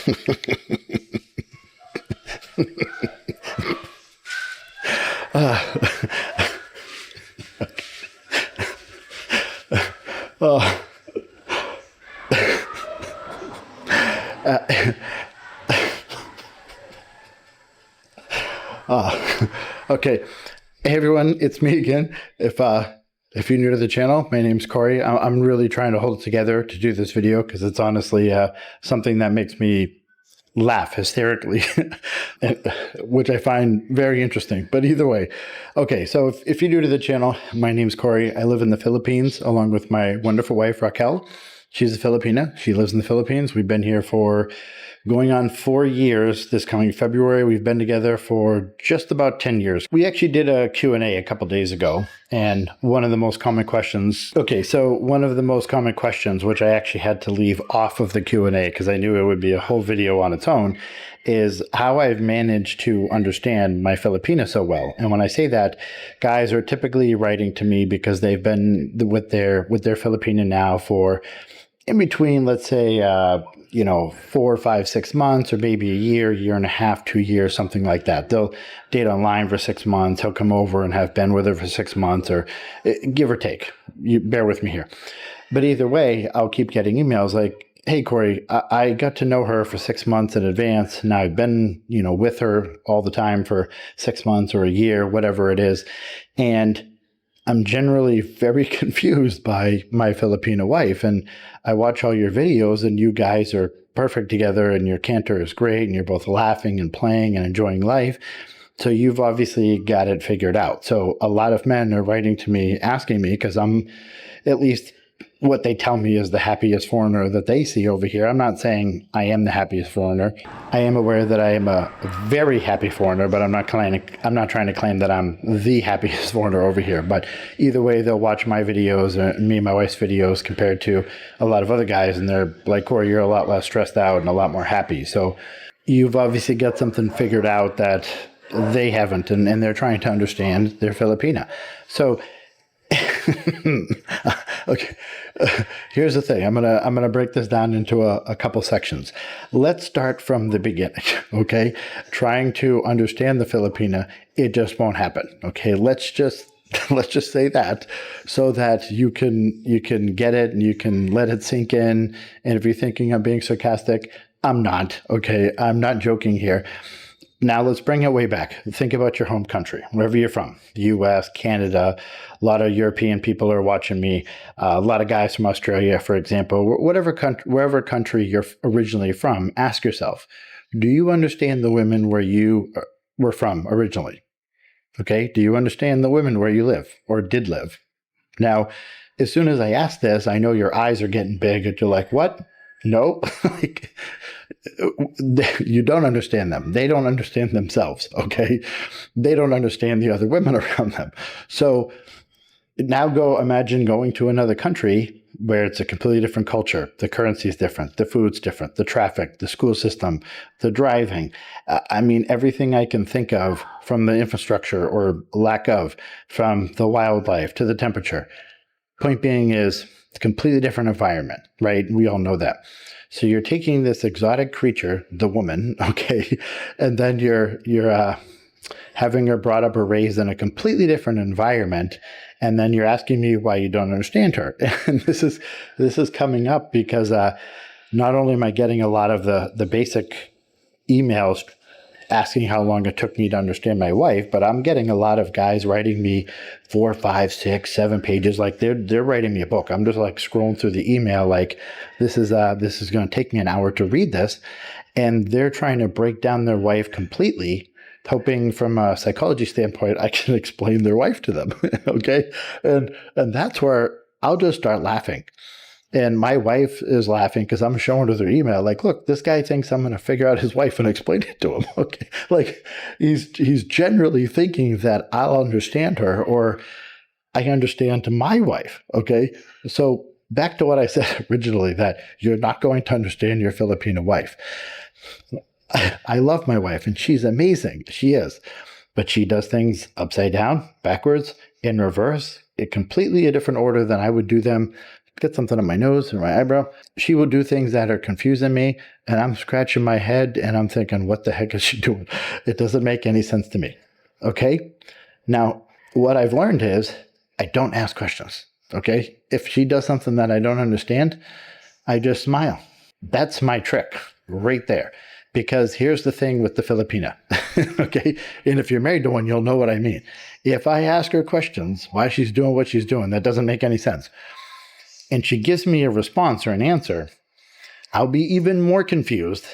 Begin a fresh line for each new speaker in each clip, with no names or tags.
Oh, okay. Hey everyone, it's me again. If you're new to the channel, my name's Corey. I'm really trying to hold it together to do this video because it's honestly something that makes me laugh hysterically, which I find very interesting. But either way, okay, so if you're new to the channel, my name's Corey. I live in the Philippines along with my wonderful wife, Raquel. She's a Filipina. She lives in the Philippines. We've been here for going on 4 years this coming February. We've been together for just about 10 years. We actually did a Q&A a couple days ago, and one of the most common questions, which I actually had to leave off of the Q&A because I knew it would be a whole video on its own, is how I've managed to understand my Filipina so well. And when I say that, guys are typically writing to me because they've been with their Filipina now for in between, let's say, 4, 5, 6 months, or maybe a year and a half, 2 years, something like that. They'll date online for 6 months. He'll come over and have been with her for 6 months, or give or take. You bear with me here. But either way, I'll keep getting emails like, hey, Corey, I got to know her for 6 months in advance. Now I've been, with her all the time for 6 months or a year, whatever it is. And I'm generally very confused by my Filipino wife, and I watch all your videos and you guys are perfect together and your canter is great and you're both laughing and playing and enjoying life. So you've obviously got it figured out. So a lot of men are writing to me asking me, because I'm, at least what they tell me, is the happiest foreigner that they see over here. I'm not saying I am the happiest foreigner. I am aware that I am a very happy foreigner, but I'm not trying to claim that I'm the happiest foreigner over here. But either way, they'll watch my videos, me and my wife's videos, compared to a lot of other guys, and they're like, Corey, you're a lot less stressed out and a lot more happy. So you've obviously got something figured out that they haven't, and they're trying to understand their Filipina. So okay, here's the thing. I'm gonna break this down into a couple sections. Let's start from the beginning. Okay, trying to understand the Filipina, it just won't happen. Okay, let's just say that, so that you can get it and you can let it sink in. And if you're thinking I'm being sarcastic, I'm not. Okay, I'm not joking here. Now let's bring it way back. Think about your home country, wherever you're from, the US, Canada. A lot of European people are watching me. A lot of guys from Australia, for example. Wherever country you're originally from, ask yourself, do you understand the women where you were from originally? Okay, do you understand the women where you live or did live? Now, as soon as I ask this, I know your eyes are getting big and you're like, what? No, like, you don't understand them. They don't understand themselves, okay? They don't understand the other women around them. So now imagine going to another country where it's a completely different culture. The currency is different. The food's different. The traffic, the school system, the driving. Everything I can think of, from the infrastructure or lack of, from the wildlife to the temperature. Point being is, it's a completely different environment, right? We all know that. So you're taking this exotic creature, the woman, okay, and then you're having her brought up or raised in a completely different environment, and then you're asking me why you don't understand her. And this is coming up because not only am I getting a lot of the basic emails asking how long it took me to understand my wife, but I'm getting a lot of guys writing me 4, 5, 6, 7 pages. Like they're writing me a book. I'm just like scrolling through the email like, this is going to take me an hour to read this. And they're trying to break down their wife completely, hoping from a psychology standpoint, I can explain their wife to them. Okay. And that's where I'll just start laughing. And my wife is laughing because I'm showing her their email. Like, look, this guy thinks I'm going to figure out his wife and explain it to him. Okay. Like he's generally thinking that I'll understand her, or I understand my wife. Okay. So back to what I said originally, that you're not going to understand your Filipino wife. I love my wife and she's amazing. She is, but she does things upside down, backwards, in reverse, in completely a different order than I would do them get something on my nose or my eyebrow. She will do things that are confusing me, and I'm scratching my head and I'm thinking, what the heck is she doing? It doesn't make any sense to me. Okay? Now, what I've learned is I don't ask questions. Okay? If she does something that I don't understand, I just smile. That's my trick right there. Because here's the thing with the Filipina, okay? And if you're married to one, you'll know what I mean. If I ask her questions why she's doing what she's doing, that doesn't make any sense, and she gives me a response or an answer, I'll be even more confused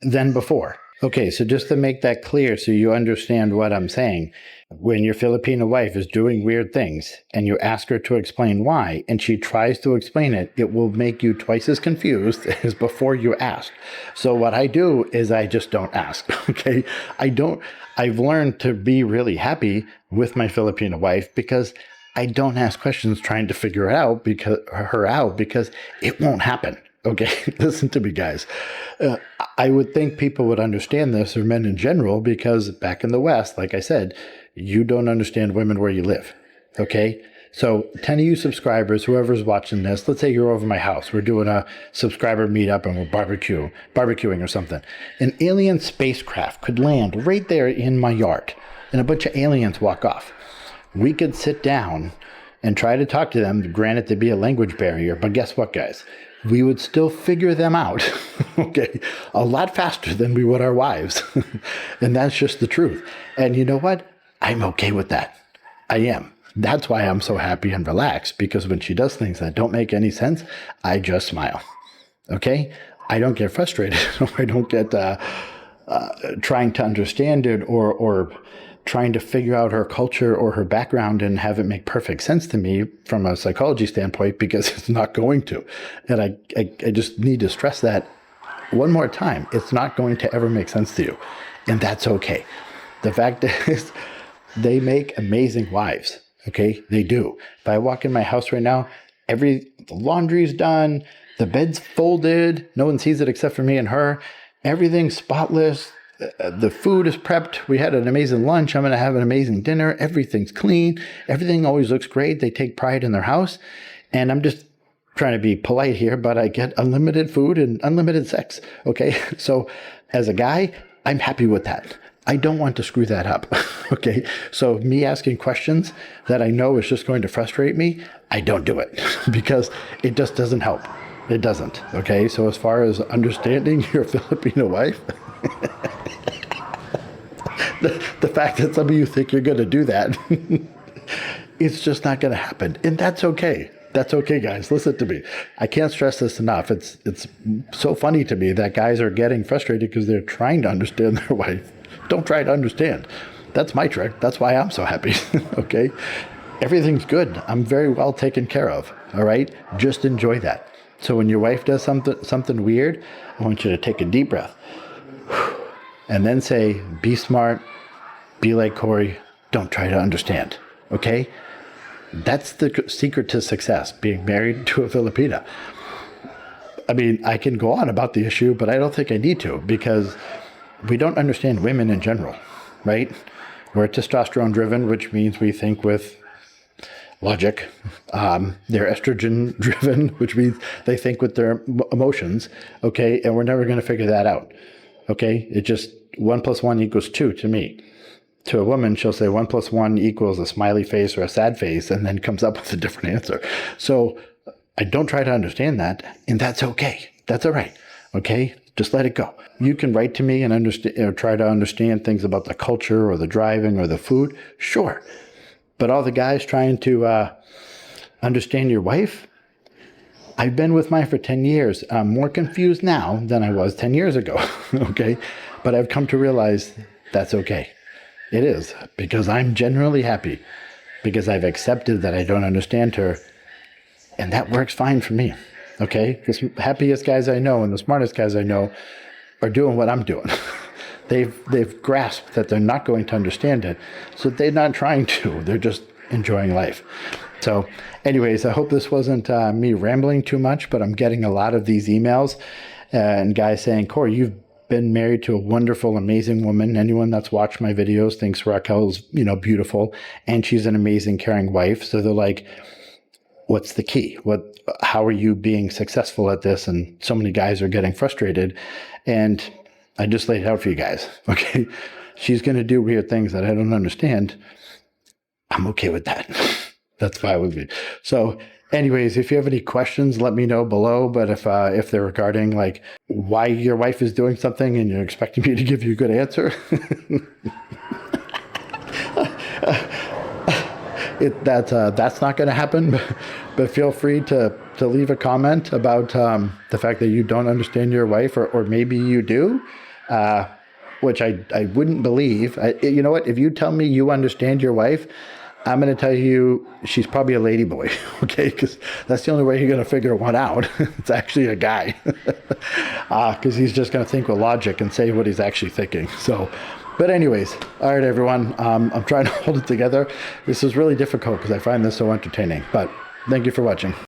than before. Okay, so just to make that clear so you understand what I'm saying, when your Filipino wife is doing weird things and you ask her to explain why, and she tries to explain it, it will make you twice as confused as before you ask. So what I do is I just don't ask, okay? I've learned to be really happy with my Filipino wife because I don't ask questions trying to figure it out because it won't happen. Okay, listen to me, guys. I would think people would understand this, or men in general, because back in the West, like I said, you don't understand women where you live. Okay, so 10 of you subscribers, whoever's watching this, let's say you're over my house. We're doing a subscriber meetup and we're barbecuing or something. An alien spacecraft could land right there in my yard, and a bunch of aliens walk off. We could sit down and try to talk to them. Granted, there'd be a language barrier, but guess what, guys? We would still figure them out, okay, a lot faster than we would our wives. And that's just the truth. And you know what? I'm okay with that. I am. That's why I'm so happy and relaxed, because when she does things that don't make any sense, I just smile, okay? I don't get frustrated, or I don't get trying to understand it or trying to figure out her culture or her background and have it make perfect sense to me from a psychology standpoint, because it's not going to. And I just need to stress that one more time. It's not going to ever make sense to you. And that's okay. The fact is, they make amazing wives. Okay? They do. If I walk in my house right now, the laundry's done, the bed's folded, no one sees it except for me and her. Everything's spotless. The food is prepped. We had an amazing lunch. I'm going to have an amazing dinner. Everything's clean. Everything always looks great. They take pride in their house. And I'm just trying to be polite here, but I get unlimited food and unlimited sex. Okay. So as a guy, I'm happy with that. I don't want to screw that up. Okay. So me asking questions that I know is just going to frustrate me, I don't do it because it just doesn't help. It doesn't. Okay. So as far as understanding your Filipino wife, the fact that some of you think you're going to do that, it's just not going to happen. And that's okay. That's okay, guys. Listen to me. I can't stress this enough. It's so funny to me that guys are getting frustrated because they're trying to understand their wife. Don't try to understand. That's my trick. That's why I'm so happy. Okay? Everything's good. I'm very well taken care of. All right? Just enjoy that. So when your wife does something weird, I want you to take a deep breath and then say, be smart, be like Corey, don't try to understand, okay? That's the secret to success, being married to a Filipina. I mean, I can go on about the issue, but I don't think I need to, because we don't understand women in general, right? We're testosterone driven, which means we think with logic. They're estrogen driven, which means they think with their emotions, okay? And we're never going to figure that out. Okay, it just 1 + 1 = 2 to me. To a woman, she'll say 1 + 1 = a smiley face or a sad face, and then comes up with a different answer. So I don't try to understand that, and that's okay. That's all right. Okay, just let it go. You can write to me and understand, or try to understand things about the culture or the driving or the food. Sure, but all the guys trying to understand your wife. I've been with mine for 10 years. I'm more confused now than I was 10 years ago, okay? But I've come to realize that's okay. It is, because I'm generally happy, because I've accepted that I don't understand her, and that works fine for me, okay? The happiest guys I know and the smartest guys I know are doing what I'm doing. They've grasped that they're not going to understand it, so they're not trying to. They're just enjoying life. So anyways, I hope this wasn't me rambling too much, but I'm getting a lot of these emails and guys saying, Corey, you've been married to a wonderful, amazing woman. Anyone that's watched my videos thinks Raquel's, beautiful, and she's an amazing, caring wife. So they're like, what's the key? How are you being successful at this? And so many guys are getting frustrated. And I just laid it out for you guys. Okay. She's going to do weird things that I don't understand. I'm okay with that. That's fine with me. So anyways, if you have any questions, let me know below. But if they're regarding like why your wife is doing something and you're expecting me to give you a good answer, that's not going to happen. But feel free to leave a comment about the fact that you don't understand your wife, or maybe you do, which I wouldn't believe. You know what? If you tell me you understand your wife, I'm going to tell you she's probably a ladyboy, okay? Because that's the only way you're going to figure one out. It's actually a guy, because he's just going to think with logic and say what he's actually thinking. So, but anyways, all right, everyone. I'm trying to hold it together. This is really difficult because I find this so entertaining. But thank you for watching.